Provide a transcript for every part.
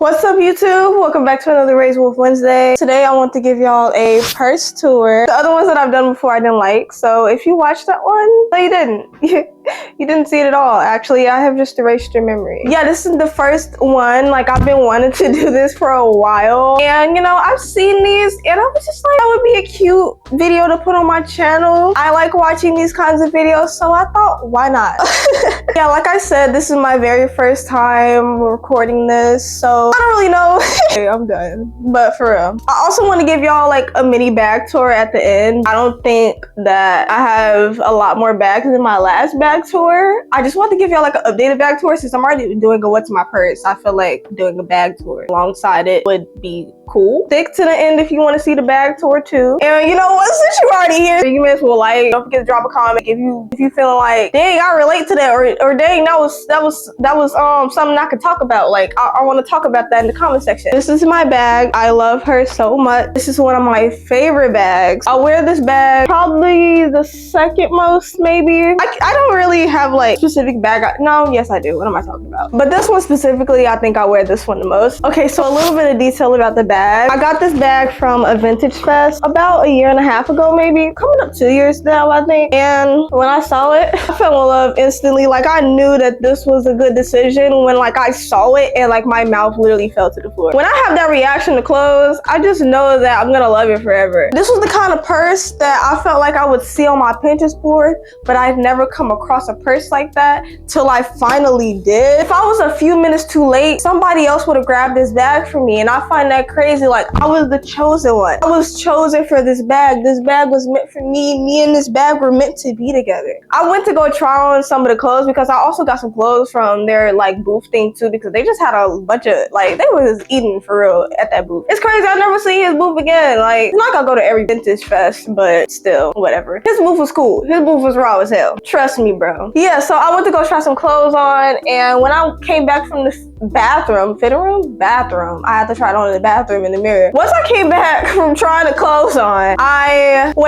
What's up, YouTube? Welcome back to another rzorrwolf Wednesday. Today I want to give y'all a purse tour. The other ones that I've done before I didn't like, so if you watched that one, no you didn't. You didn't see it at all. Actually, I have just erased your memory. Yeah, this is the first one. Like, I've been wanting to do this for a while, and you know, I've seen these and I was just like, that would be a cute video to put on my channel. I like watching these kinds of videos, so I thought, why not? Yeah, like I said, this is my very first time recording this, so I don't really know. Okay, I'm done, but for real, I also want to give y'all like a mini bag tour at the end. I don't think that I have a lot more bags than my last bag tour. I just want to give y'all like an updated bag tour since I'm already doing a what's my purse. I feel like doing a bag tour alongside it would be cool. Stick to the end if you want to see the bag tour too. And you know what, since you're already here, you may as well like, don't forget to drop a comment if you feeling like, dang, I relate to that, or dang, that was something I could talk about. Like, I want to talk about that in the comment section. This is my bag. I love her so much. This is one of my favorite bags. I'll wear this bag probably the second most, maybe. I don't really have like specific bag. No, yes I do. What am I talking about? But this one specifically, I think I wear this one the most. Okay, so a little bit of detail about the bag. I got this bag from a vintage fest about a year and a half ago, maybe coming up 2 years now, I think. And when I saw it, I fell in love instantly. Like, I knew that this was a good decision when like I saw it and like my mouth literally fell to the floor. When I have that reaction to clothes, I just know that I'm gonna love it forever. This was the kind of purse that I felt like I would see on my Pinterest board, but I've never come across a purse like that till I finally did. If I was a few minutes too late, somebody else would have grabbed this bag for me, and I find that crazy. Like, I was the chosen one. I was chosen for this bag. This bag was meant for me. Me and this bag were meant to be together. I went to go try on some of the clothes because I also got some clothes from their like booth thing too, because they just had a bunch of like, they was eating for real at that booth. It's crazy. I'll never see his booth again. Like, I'm not gonna go to every vintage fest, but still, whatever. His booth was cool. His booth was raw as hell. Trust me, bro. Yeah, so I went to go try some clothes on, and when I came back from the bathroom, bathroom, I had to try it on in the bathroom in the mirror. Once I came back from trying the clothes on,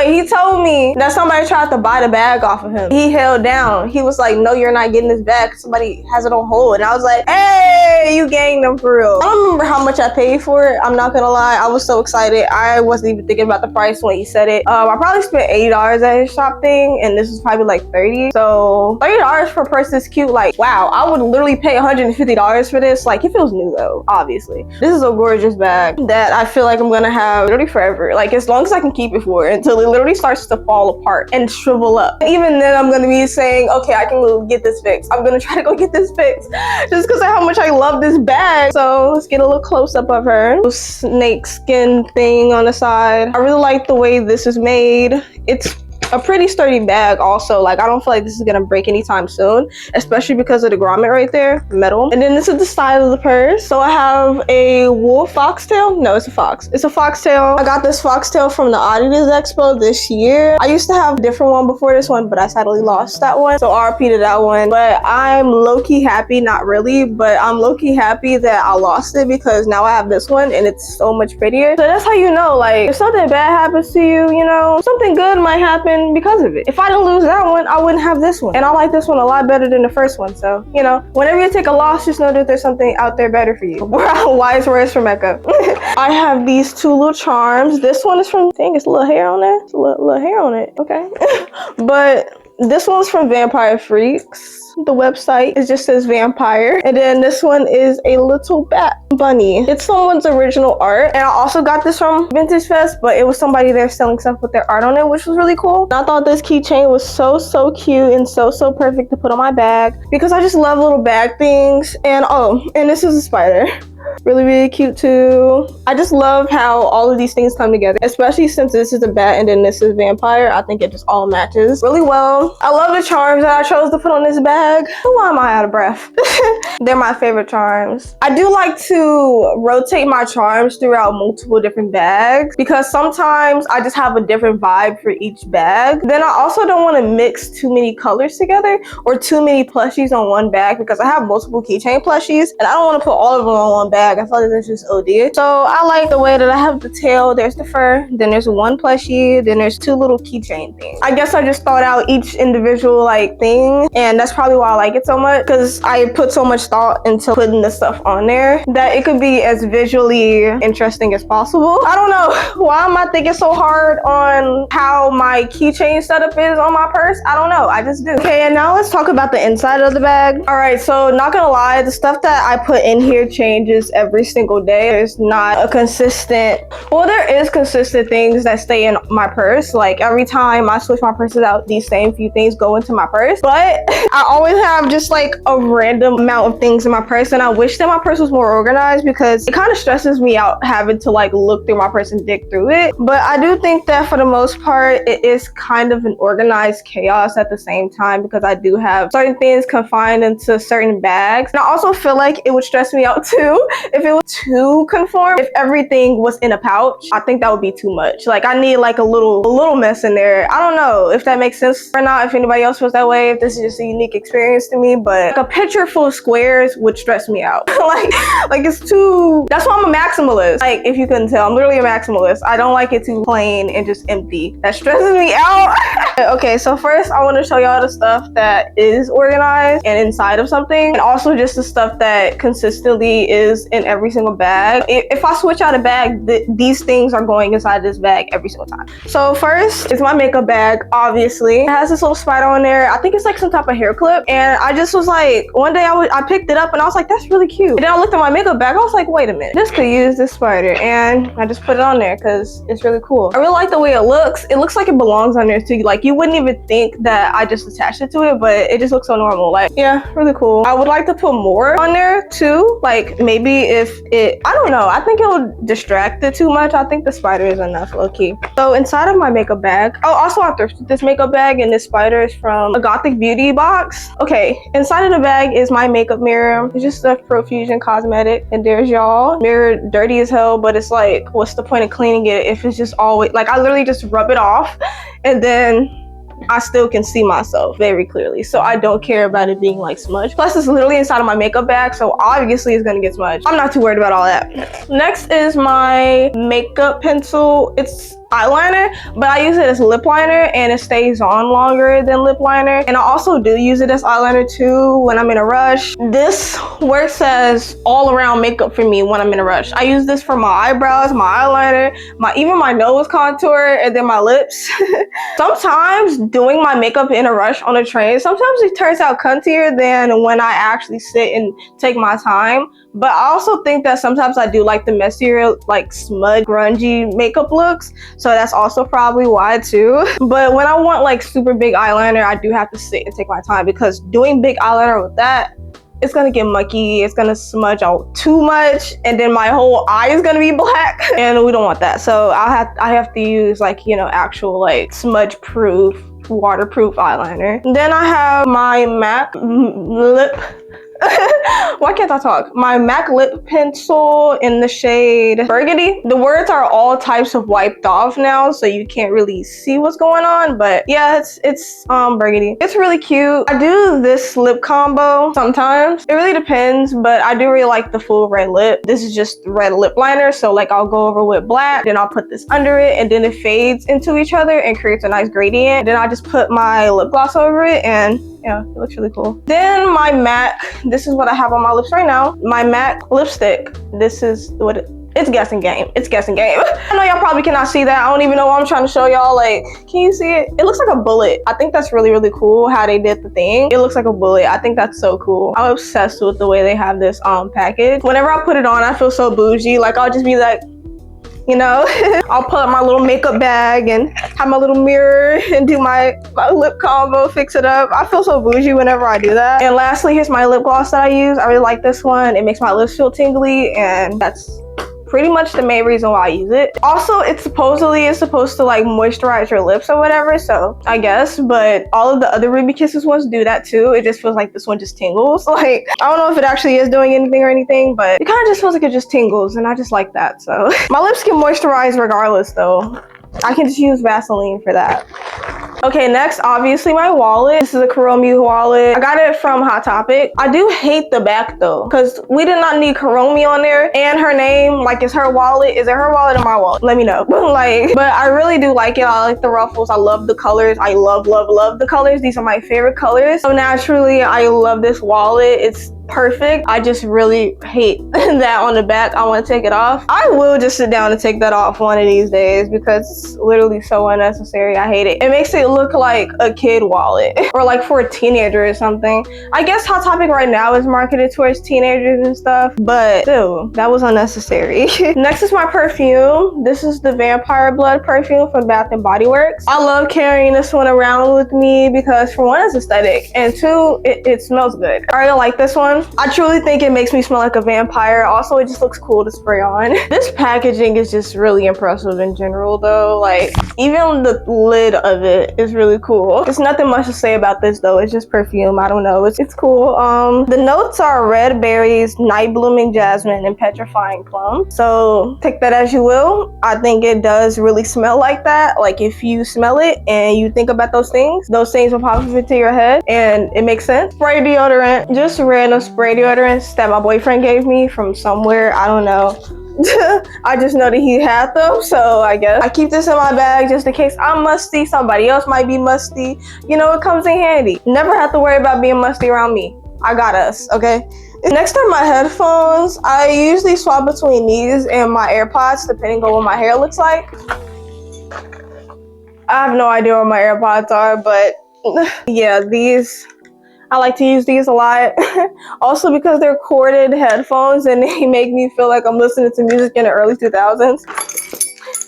he told me that somebody tried to buy the bag off of him. He held down. He was like, no, you're not getting this bag. Somebody has it on hold. And I was like, hey, you gained them for real. I don't remember how much I paid for it. I'm not gonna lie. I was so excited. I wasn't even thinking about the price when he said it. I probably spent $80 at his shop thing, and this was probably like $30. So $30 for a purse is cute. Like, wow, I would literally pay $150 for this. Like, if it was new though, obviously. This is a gorgeous bag that I feel like I'm gonna have literally forever. Like, as long as I can keep it for, until it literally starts to fall apart and shrivel up. And even then, I'm gonna be saying, okay, I can go get this fixed. I'm gonna try to go get this fixed just because of how much I love this bag. So let's get a little close up of her. Little snake skin thing on the side. I really like the way this is made. It's a pretty sturdy bag also. Like, I don't feel like this is gonna break anytime soon, especially because of the grommet right there, metal. And then this is the side of the purse. So I have a wool foxtail. No, it's a fox. It's a foxtail. I got this foxtail from the Oddities Expo this year. I used to have a different one before this one, but I sadly lost that one. So RP to that one. But I'm low-key happy, not really, but I'm low-key happy that I lost it because now I have this one and it's so much prettier. So that's how you know, like, if something bad happens to you, you know, something good might happen because of it. If I didn't lose that one, I wouldn't have this one. And I like this one a lot better than the first one. So, you know, whenever you take a loss, just know that there's something out there better for you. Wise words from Mecca. I have these two little charms. This one is from, dang, it's a little hair on there. It's a little hair on it. Okay. But this one's from Vampire Freaks. The website, it just says vampire. And then this one is a little bat bunny. It's someone's original art. And I also got this from Vintage Fest, but it was somebody there selling stuff with their art on it, which was really cool. And I thought this keychain was so cute and so perfect to put on my bag because I just love little bag things. And oh, and this is a spider. Really cute too. I just love how all of these things come together, especially since this is a bat and then this is vampire. I think it just all matches really well. I love the charms that I chose to put on this bag. Why am I out of breath? They're my favorite charms. I do like to rotate my charms throughout multiple different bags because sometimes I just have a different vibe for each bag. Then I also don't want to mix too many colors together or too many plushies on one bag because I have multiple keychain plushies and I don't want to put all of them on one bag bag. I thought that was just OD. So I like the way that I have the tail. There's the fur. Then there's one plushie. Then there's two little keychain things. I guess I just thought out each individual like thing, and that's probably why I like it so much, because I put so much thought into putting the stuff on there that it could be as visually interesting as possible. I don't know. Why am I thinking so hard on how my keychain setup is on my purse? I don't know. I just do. Okay, and now let's talk about the inside of the bag. All right, so not gonna lie, the stuff that I put in here changes every single day. There's not a consistent, well, there is consistent things that stay in my purse. Like every time I switch my purses out, these same few things go into my purse. But I always have just like a random amount of things in my purse, and I wish that my purse was more organized because it kind of stresses me out having to like look through my purse and dig through it. But I do think that for the most part, it is kind of an organized chaos at the same time, because I do have certain things confined into certain bags. And I also feel like it would stress me out too if it was too conformed. If everything was in a pouch, I think that would be too much. Like I need like a little mess in there. I don't know if that makes sense or not, if anybody else feels that way, if this is just a unique experience to me, but like a picture full of squares would stress me out. like it's too, that's why I'm a maximalist. Like if you couldn't tell, I'm literally a maximalist. I don't like it too plain and just empty. That stresses me out. Okay, so first I want to show y'all the stuff that is organized and inside of something, and also just the stuff that consistently is in every single bag. If I switch out a bag, these things are going inside this bag every single time. So first is my makeup bag. Obviously it has this little spider on there. I think it's like some type of hair clip, and I just was like, one day I picked it up and I was like, that's really cute. And then I looked at my makeup bag, I was like, wait a minute, this could use this spider, and I just put it on there because it's really cool. I really like the way it looks. It looks like it belongs on there too. Like you wouldn't even think that I just attached it to it, but it just looks so normal. Like, yeah, really cool. I would like to put more on there too. Like maybe if it, I don't know, I think it would distract it too much. I think the spider is enough, low key. So inside of my makeup bag, oh, also I thrifted this makeup bag, and this spider is from a Gothic Beauty box. Okay, inside of the bag is my makeup mirror. It's just a Profusion cosmetic, and there's y'all. Mirror dirty as hell, but it's like, what's the point of cleaning it if it's just always, like I literally just rub it off and then I still can see myself very clearly, so I don't care about it being like smudged. Plus it's literally inside of my makeup bag, so obviously it's gonna get smudged. I'm not too worried about all that. Next is my makeup pencil. It's eyeliner, but I use it as lip liner and it stays on longer than lip liner. And I also do use it as eyeliner too when I'm in a rush. This works as all around makeup for me when I'm in a rush. I use this for my eyebrows, my eyeliner, even my nose contour, and then my lips. Sometimes doing my makeup in a rush on a train, sometimes it turns out cuntier than when I actually sit and take my time. But I also think that sometimes I do like the messier, like smudge, grungy makeup looks. So that's also probably why too. But when I want like super big eyeliner, I do have to sit and take my time, because doing big eyeliner with that, it's gonna get mucky, it's gonna smudge out too much, and then my whole eye is gonna be black, and we don't want that. So I have to use like, you know, actual like smudge proof, waterproof eyeliner. Then I have my MAC lip why can't I talk? My MAC lip pencil in the shade Burgundy. The words are all types of wiped off now, so you can't really see what's going on, but yeah, it's Burgundy. It's really cute. I do this lip combo sometimes. It really depends, but I do really like the full red lip. This is just red lip liner, so like I'll go over with black, then I'll put this under it, and then it fades into each other and creates a nice gradient. Then I just put my lip gloss over it, and yeah, it looks really cool. Then my MAC, this is what I have on my lips right now. My MAC lipstick. This is what it's guessing game. It's guessing game. I know y'all probably cannot see that. I don't even know what I'm trying to show y'all. Like, can you see it? It looks like a bullet. I think that's really, really cool how they did the thing. It looks like a bullet. I think that's so cool. I'm obsessed with the way they have this package. Whenever I put it on, I feel so bougie. Like, I'll just be like, you know, I'll pull up my little makeup bag and have my little mirror and do my lip combo, fix it up. I feel so bougie whenever I do that. And lastly, here's my lip gloss that I use. I really like this one. It makes my lips feel tingly, and that's pretty much the main reason why I use it. Also, it's supposed to like moisturize your lips or whatever, so I guess, but all of the other Ruby Kisses ones do that too. It just feels like this one just tingles. Like, I don't know if it actually is doing anything or anything, but it kind of just feels like it just tingles, and I just like that. So my lips can moisturize regardless though. I can just use Vaseline for that. Okay, next, obviously my wallet. This is a Kuromi wallet. I got it from Hot Topic. I do hate the back though, because we did not need Kuromi on there, and her name, like, is her wallet. Is it her wallet or my wallet? Let me know. Like, but I really do like it. I like the ruffles. I love the colors. I love the colors. These are my favorite colors. So naturally, I love this wallet. It's perfect. I just really hate that on the back. I want to take it off. I will just sit down and take that off one of these days because it's literally so unnecessary. I hate it. It makes it look like a kid wallet or like for a teenager or something. I guess Hot Topic right now is marketed towards teenagers and stuff, but still, that was unnecessary. Next is my perfume. This is the Vampire Blood perfume from Bath and Body Works. I love carrying this one around with me because for one, it's aesthetic, and two, it smells good. I really like this one. I truly think it makes me smell like a vampire. Also, it just looks cool to spray on. This packaging is just really impressive in general though. Like, even the lid of it is really cool. There's nothing much to say about this though. It's just perfume. I don't know. It's cool. The notes are red berries, night blooming jasmine, and petrifying plum. So take that as you will. I think it does really smell like that. Like, if you smell it and you think about those things will pop up into your head, and it makes sense. Spray deodorant, just random spray deodorants that my boyfriend gave me from somewhere. I don't know. I just know that he had them, so I guess I keep this in my bag just in case I'm musty, somebody else might be musty. You know, it comes in handy. Never have to worry about being musty around me. I got us, okay? Next are my headphones. I usually swap between these and my AirPods depending on what my hair looks like. I have no idea what my AirPods are, but yeah, these, I like to use these a lot. Also because they're corded headphones and they make me feel like I'm listening to music in the early 2000s.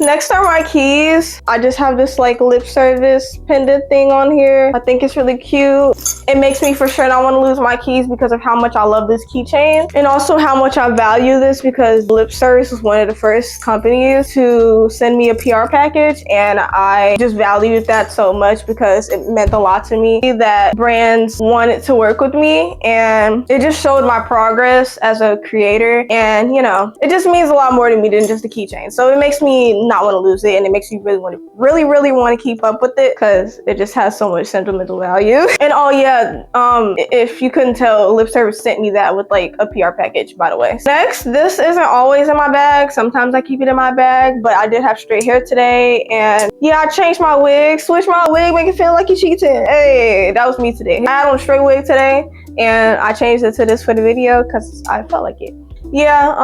Next are my keys. I just have this like lip service pendant thing on here. I think it's really cute. It makes me for sure not want to lose my keys because of how much I love this keychain, and also how much I value this because Lip Service was one of the first companies to send me a PR package, and I just valued that so much because it meant a lot to me that brands wanted to work with me, and it just showed my progress as a creator, and you know, it just means a lot more to me than just a keychain. So it makes me not want to lose it, and it makes me really want to keep up with it because it just has so much sentimental value. And oh yeah, if you couldn't tell, Lip Service sent me that with like a PR package, by the way. Next, this isn't always in my bag. Sometimes I keep it in my bag, but I did have straight hair today, and yeah, I changed my wig, switched my wig, make it feel like you cheating. Hey, that was me today. I had on a straight wig today, and I changed it to this for the video because I felt like it. Yeah,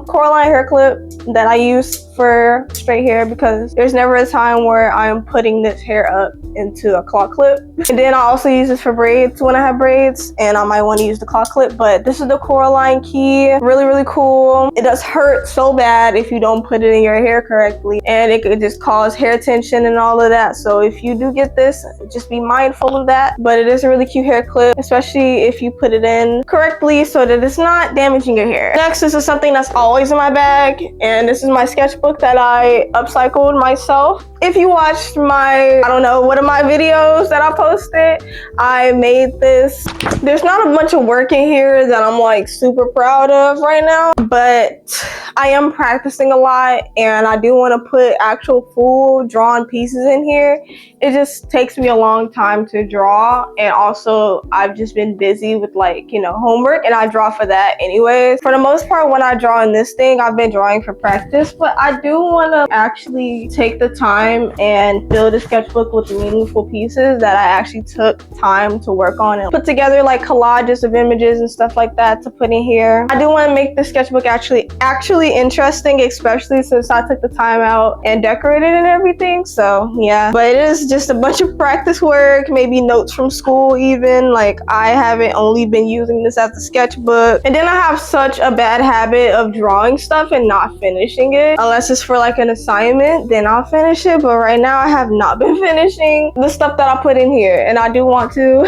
Coraline hair clip that I use for straight hair because there's never a time where I'm putting this hair up into a claw clip. And then I also use this for braids when I have braids, and I might want to use the claw clip, but this is the Coraline key. Really cool. It does hurt so bad if you don't put it in your hair correctly, and it could just cause hair tension and all of that. So if you do get this, just be mindful of that. But it is a really cute hair clip, especially if you put it in correctly so that it's not damaging your hair. Next, this is something that's always in my bag, and this is my sketchbook that I upcycled myself. If you watched my, I don't know, one of my videos that I posted, I made this. There's not a bunch of work in here that I'm like super proud of right now, but I am practicing a lot, and I do want to put actual full drawn pieces in here. It just takes me a long time to draw, and also I've just been busy with like, you know, homework, and I draw for that anyways. For the most part, when I draw in this thing, I've been drawing for practice, but I do want to actually take the time and build a sketchbook with meaningful pieces that I actually took time to work on and put together like collages of images and stuff like that to put in here. I do want to make the sketchbook actually interesting, especially since I took the time out and decorated and everything. So yeah, but it is just a bunch of practice work, maybe notes from school even. Like, I haven't only been using this as a sketchbook, and then I have such a bad habit of drawing stuff and not finishing it unless it's for like an assignment. Then I'll finish it, but right now I have not been finishing the stuff that I put in here, and I do want to.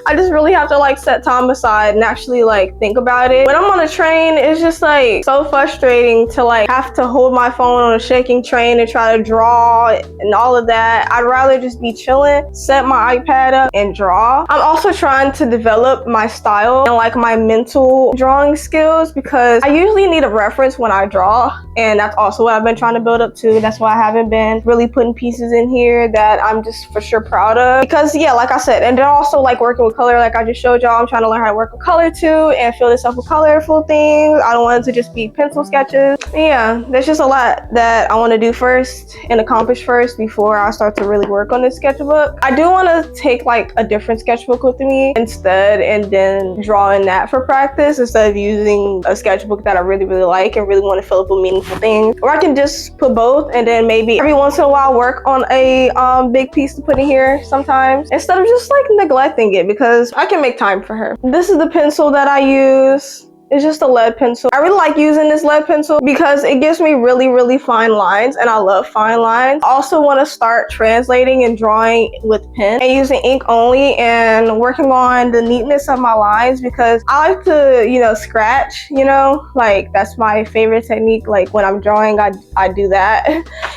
I just really have to like set time aside and actually like think about it. When I'm on a train, it's just like so frustrating to like have to hold my phone on a shaking train and try to draw and all of that. I'd rather just be chilling, set my iPad up and draw. I'm also trying to develop my style and like my mental drawing skills because I usually need a reference when I draw, and that's also what I've been trying to build up to. That's why I haven't been really putting pieces in here that I'm just for sure proud of, because yeah, like I said, and then also like working with color, like I just showed y'all, I'm trying to learn how to work with color too and fill this up with colorful things. I don't want it to just be pencil sketches. Yeah, there's just a lot that I want to do first and accomplish first before I start to really work on this sketchbook. I do want to take like a different sketchbook with me instead and then draw in that for practice instead of using a sketchbook that I really like and really want to fill up with meaningful things. Or I can just put both and then maybe every once in a while work on a big piece to put in here sometimes instead of just like neglecting it, because I can make time for her. This is the pencil that I use. It's just a lead pencil. I really like using this lead pencil because it gives me really fine lines, and I love fine lines. I also want to start translating and drawing with pen and using ink only and working on the neatness of my lines, because I like to, you know, scratch, you know, like that's my favorite technique. Like when I'm drawing, I do that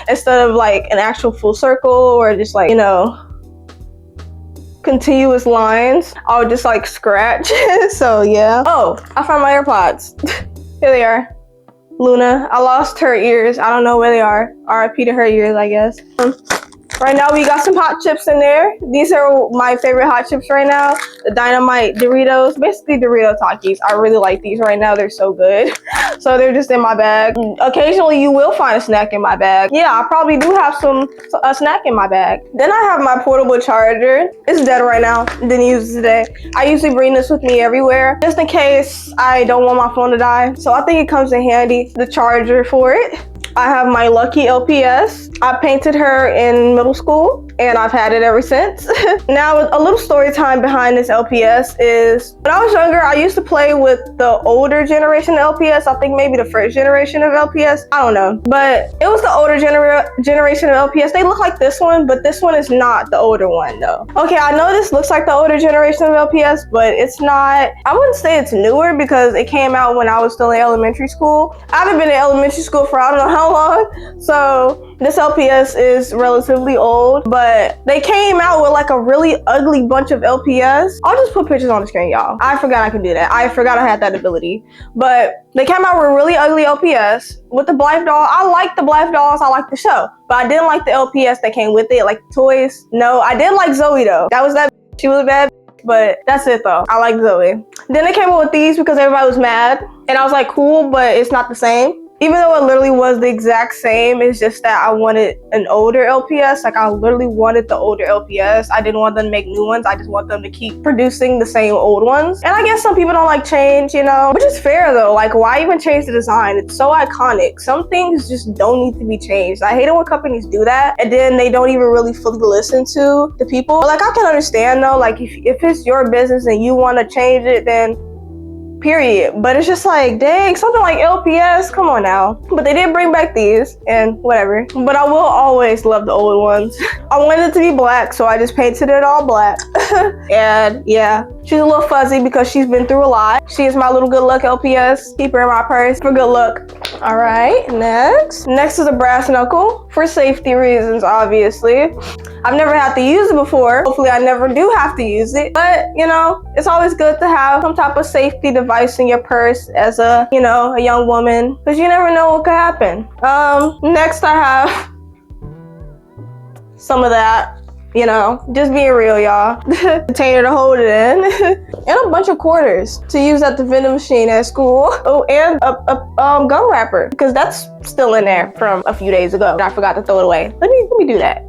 instead of like an actual full circle or just like, you know, continuous lines. I'll just like scratch. So yeah. Oh, I found my AirPods. Here they are. Luna. I lost her ears. I don't know where they are. RIP to her ears, I guess. Right now we got some hot chips in there. These are my favorite hot chips right now. The Dynamite Doritos, basically Dorito Takis. I really like these right now. They're so good. So they're just in my bag. Occasionally you will find a snack in my bag. Yeah, I probably do have a snack in my bag. Then I have my portable charger. It's dead right now. Didn't use it today. I usually bring this with me everywhere just in case I don't want my phone to die. So I think it comes in handy, the charger for it. I have my Lucky LPS. I painted her in middle school and I've had it ever since. Now, a little story time behind this LPS is when I was younger, I used to play with the older generation of LPS. I think maybe the first generation of LPS. I don't know. But it was the older generation of LPS. They look like this one, but this one is not the older one though. Okay, I know this looks like the older generation of LPS, but it's not. I wouldn't say it's newer because it came out when I was still in elementary school. I haven't been in elementary school for I don't know how long. So this LPS is relatively old, but they came out with like a really ugly bunch of LPS. I'll just put pictures on the screen, y'all. I forgot I could do that. I forgot I had that ability. But they came out with really ugly LPS with the Blythe doll. I like the Blythe dolls. I like the show, but I didn't like the LPS that came with it, like the toys. No, I did like Zoe though. That was that. She was a bad, but that's it though. I like Zoe. Then they came out with these because everybody was mad, and I was like, cool, but it's not the same. Even though it literally was the exact same, it's just that I wanted an older LPS. Like I literally wanted the older LPS. I didn't want them to make new ones. I just want them to keep producing the same old ones. And I guess some people don't like change, you know, which is fair though. Like why even change the design? It's so iconic. Some things just don't need to be changed. I hate it when companies do that and then they don't even really fully listen to the people. But like I can understand though, like if it's your business and you want to change it, then period. But it's just like, dang, something like LPS, come on now. But they did bring back these and whatever. But I will always love the old ones. I wanted it to be black, so I just painted it all black. And yeah, she's a little fuzzy because she's been through a lot. She is my little good luck LPS. Keep her in my purse for good luck. All right, next is a brass knuckle for safety reasons, obviously. I've never had to use it before. Hopefully I never do have to use it, but you know, it's always good to have some type of safety device in your purse as a, you know, a young woman, because you never know what could happen. Next I have some of that, you know, just being real, y'all. Container to hold it in. And a bunch of quarters to use at the vending machine at school. Oh, and a gum wrapper, because that's still in there from a few days ago and I forgot to throw it away. Let me do that.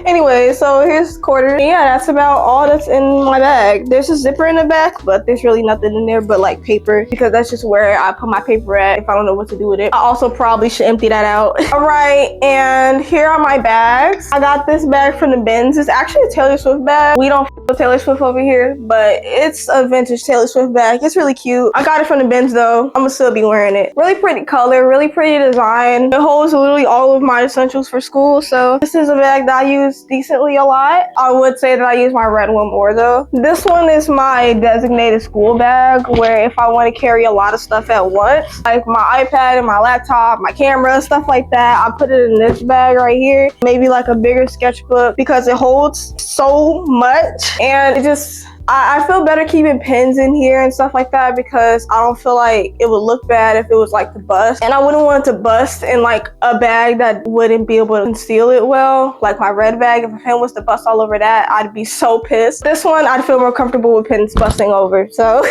Anyway, so here's quarters. Yeah, that's about all that's in my bag. There's a zipper in the back, but there's really nothing in there but like paper, because that's just where I put my paper at if I don't know what to do with it. I also probably should empty that out. All right, and here are my bags. I got this bag from the bins. It's actually a Taylor Swift bag. We don't Taylor Swift over here, but it's a vintage Taylor Swift bag. It's really cute. I got it from the bins though. I'm gonna still be wearing it. Really pretty color, really pretty design. It holds literally all of my essentials for school, so this is a bag that I use decently a lot. I would say that I use my red one more though. This one is my designated school bag, where if I want to carry a lot of stuff at once, like my iPad and my laptop, my camera, stuff like that, I put it in this bag right here. Maybe like a bigger sketchbook, because it holds so much, and it just, I feel better keeping pens in here and stuff like that, because I don't feel like it would look bad if it was like to bust, and I wouldn't want it to bust in like a bag that wouldn't be able to conceal it well. Like my red bag, if a pen was to bust all over that, I'd be so pissed. This one, I'd feel more comfortable with pens busting over. So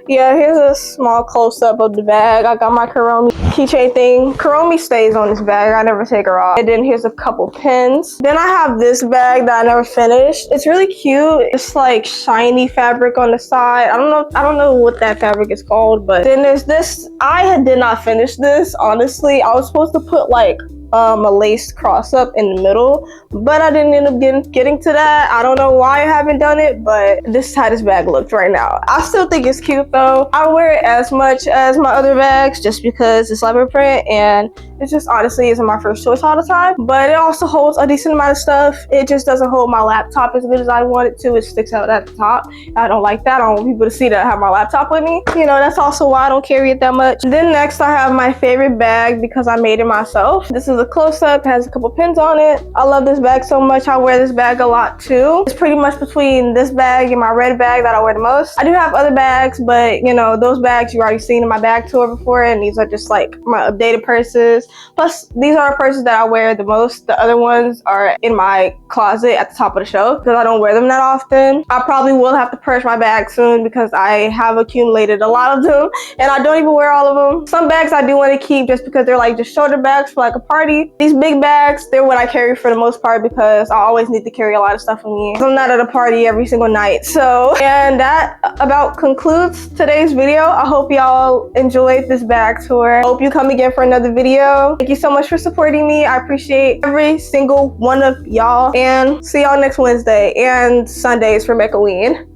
yeah, here's a small close-up of the bag. I got my Kuromi keychain thing. Kuromi stays on this bag, I never take her off. And then here's a couple pens. Then I have this bag that I never finished. It's really cute. It's like shiny fabric on the side. I don't know what that fabric is called. But then there's this. I did not finish this, honestly. I was supposed to put like a lace cross up in the middle, but I didn't end up getting to that. I don't know why I haven't done it, but this is how this bag looked right now. I still think it's cute though. I wear it as much as my other bags just because it's leopard print, and it just honestly isn't my first choice all the time, but it also holds a decent amount of stuff. It just doesn't hold my laptop as good as I want it to. It sticks out at the top. I don't like that. I don't want people to see that I have my laptop with me. You know, that's also why I don't carry it that much. Then next I have my favorite bag because I made it myself. This is a close-up, has a couple pins on it. I love this bag so much. I wear this bag a lot too. It's pretty much between this bag and my red bag that I wear the most. I do have other bags, but you know, those bags you already seen in my bag tour before, and these are just like my updated purses. Plus, these are the purses that I wear the most. The other ones are in my closet at the top of the shelf because I don't wear them that often. I probably will have to purge my bag soon because I have accumulated a lot of them and I don't even wear all of them. Some bags I do want to keep just because they're like just shoulder bags for like a party. These big bags, they're what I carry for the most part because I always need to carry a lot of stuff with me. I'm not at a party every single night. So, and that about concludes today's video. I hope y'all enjoyed this bag tour. I hope you come again for another video. Thank you so much for supporting me. I appreciate every single one of y'all, and see y'all next Wednesday and Sundays for Mecca-ween.